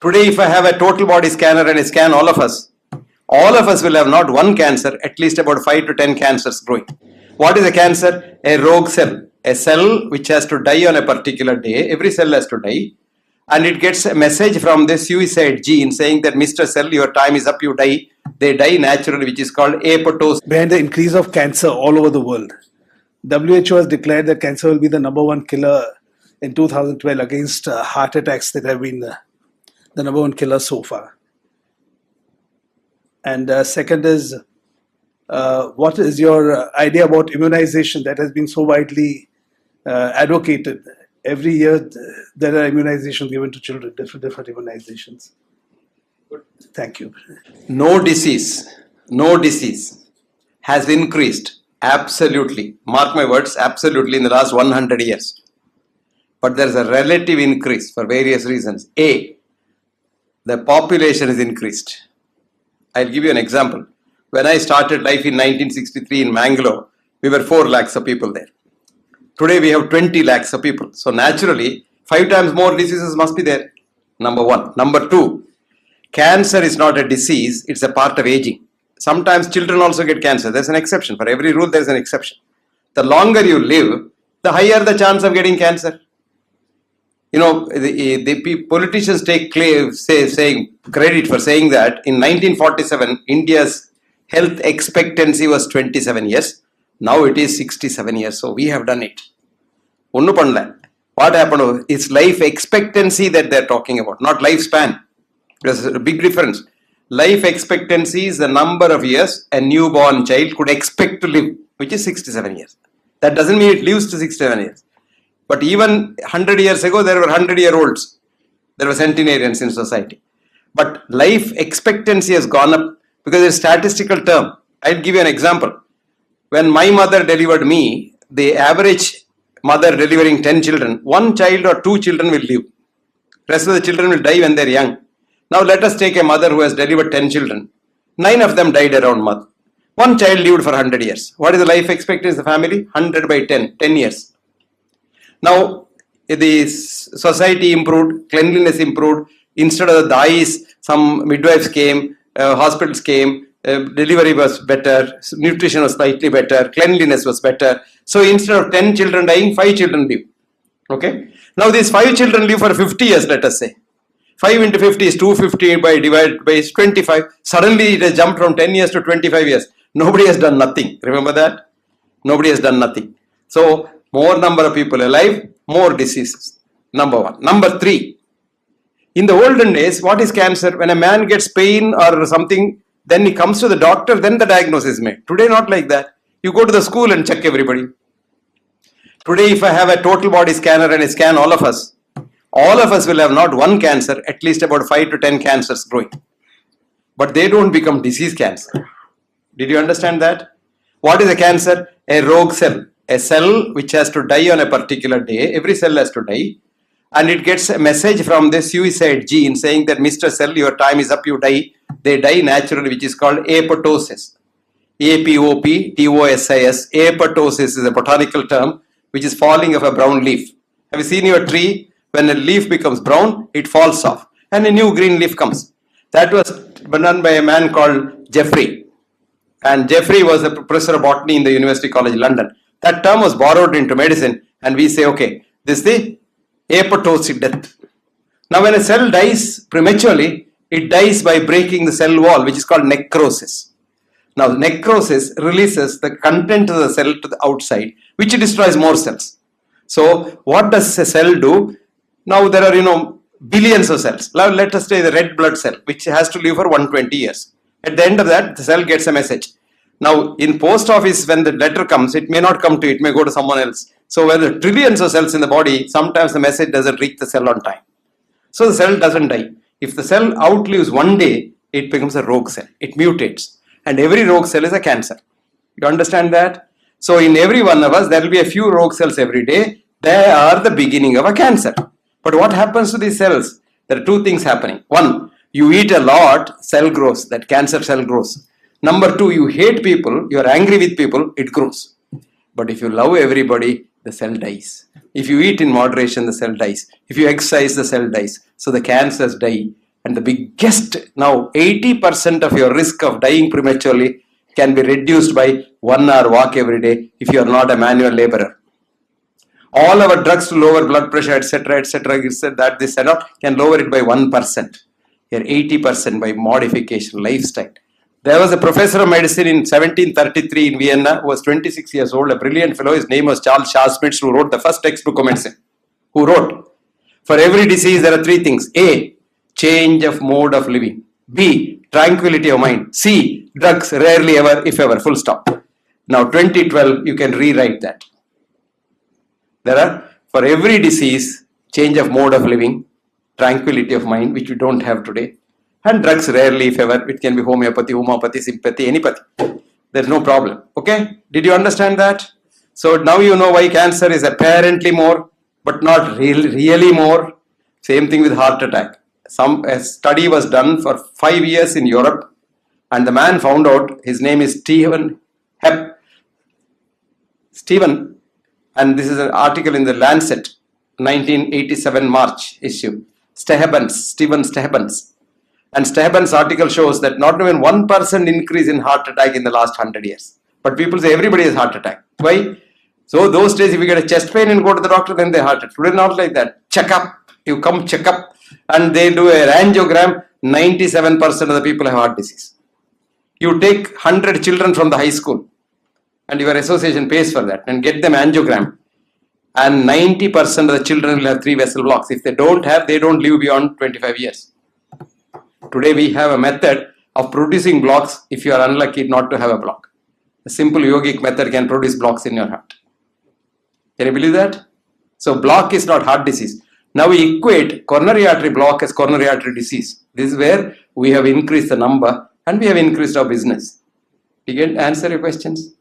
Today, if I have a total body scanner and I scan all of us will have not one cancer, at least about 5 to 10 cancers growing. What is a cancer? A rogue cell. A cell which has to die on a particular day. Every cell has to die. And it gets a message from the suicide gene saying that Mr. Cell, your time is up, you die. They die naturally, which is called apoptosis. Behind the increase of cancer all over the world, WHO has declared that cancer will be the #1 killer in 2012 against heart attacks that have been the #1 killer so far. And second is, what is your idea about immunization that has been so widely advocated? Every year there are immunizations given to children, different immunizations. Good. Thank you. No disease has increased, absolutely, mark my words, absolutely, in the last 100 years. But there is a relative increase for various reasons. A, the population is increased. I'll give you an example. When I started life in 1963 in Mangalore, we were 4 lakhs of people there. Today we have 20 lakhs of people. So naturally, 5 times more diseases must be there. Number one. Number two, cancer is not a disease, it's a part of aging. Sometimes children also get cancer. There's an exception. For every rule, there's an exception. The longer you live, the higher the chance of getting cancer. You know, the politicians take credit for saying that in 1947, India's health expectancy was 27 years. Now it is 67 years. So we have done it. What happened? It's life expectancy that they're talking about, not lifespan. There's a big difference. Life expectancy is the number of years a newborn child could expect to live, which is 67 years. That doesn't mean it lives to 67 years. But even 100 years ago, there were 100-year-olds. There were centenarians in society. But life expectancy has gone up because it's a statistical term. I'll give you an example. When my mother delivered me, the average mother delivering 10 children, 1 child or 2 children will live. Rest of the children will die when they're young. Now let us take a mother who has delivered 10 children. 9 of them died around birth. 1 child lived for 100 years. What is the life expectancy of the family? 100 by 10 years. Now, the society improved, cleanliness improved. Instead of the dyes, some midwives came, hospitals came, delivery was better, nutrition was slightly better, cleanliness was better. So instead of 10 children dying, 5 children live. Okay. Now these 5 children live for 50 years, let us say. 5 into 50 is 250 divided by 25. Suddenly it has jumped from 10 years to 25 years. Nobody has done nothing. Remember that? Nobody has done nothing. So more number of people alive, more diseases. Number one. Number 3. In the olden days, what is cancer? When a man gets pain or something, then he comes to the doctor, then the diagnosis is made. Today, not like that. You go to the school and check everybody. Today, if I have a total body scanner and I scan all of us will have not one cancer, at least about 5 to 10 cancers growing. But they don't become disease cancer. Did you understand that? What is a cancer? A rogue cell. A cell which has to die on a particular day. Every cell has to die. And it gets a message from the suicide gene saying that Mr. Cell, your time is up, you die. They die naturally, which is called apoptosis. APOPTOSIS. Apoptosis is a botanical term, which is falling of a brown leaf. Have you seen your tree? When a leaf becomes brown, it falls off. And a new green leaf comes. That was done by a man called Jeffrey. And Jeffrey was a professor of botany in the University College London. That term was borrowed into medicine. And we say, okay, this is the apoptotic death. Now when a cell dies prematurely, it dies by breaking the cell wall, which is called necrosis. Now necrosis releases the content of the cell to the outside, which destroys more cells. So what does a cell do? Now there are, billions of cells. Now let us say the red blood cell, which has to live for 120 years. At the end of that, the cell gets a message. Now in post office, when the letter comes, it may not come to you, it may go to someone else. So when there are trillions of cells in the body, sometimes the message doesn't reach the cell on time. So the cell doesn't die. If the cell outlives one day, it becomes a rogue cell. It mutates. And every rogue cell is a cancer. You understand that? So in every one of us, there will be a few rogue cells every day. They are the beginning of a cancer. But what happens to these cells? There are 2 things happening. 1, you eat a lot, cell grows. That cancer cell grows. Number 2, you hate people, you are angry with people, it grows. But if you love everybody, the cell dies. If you eat in moderation, the cell dies. If you exercise, the cell dies. So the cancers die. And the biggest, now 80% of your risk of dying prematurely can be reduced by 1 hour walk every day if you are not a manual laborer. All our drugs to lower blood pressure, etc., that this and all can lower it by 1%. Here 80% by modification, lifestyle. There was a professor of medicine in 1733 in Vienna who was 26 years old, a brilliant fellow. His name was Charles Schmidt, who wrote the first textbook of medicine. Who wrote, for every disease there are 3 things. A, change of mode of living. B, tranquility of mind. C, drugs, rarely ever, if ever, full stop. Now 2012, you can rewrite that. There are, for every disease, change of mode of living, tranquility of mind, which we don't have today, and drugs rarely, if ever. It can be homeopathy, sympathy, anypathy. There's no problem. Okay? Did you understand that? So now you know why cancer is apparently more, but not really more. Same thing with heart attack. A study was done for 5 years in Europe, and the man found out, his name is Stephen, and this is an article in the Lancet, 1987 March issue. Stephen Stehbans. And Stehbans' article shows that not even 1% increase in heart attack in the last 100 years. But people say everybody has heart attack. Why? So those days, if you get a chest pain and go to the doctor, then they heart attack. Today not like that. Check up. You come check up and they do an angiogram. 97% of the people have heart disease. You take 100 children from the high school and your association pays for that and get them angiogram, and 90% of the children will have 3 vessel blocks. If they don't have, they don't live beyond 25 years. Today we have a method of producing blocks if you are unlucky not to have a block. A simple yogic method can produce blocks in your heart. Can you believe that? So block is not heart disease. Now we equate coronary artery block as coronary artery disease. This is where we have increased the number and we have increased our business. You can answer your questions.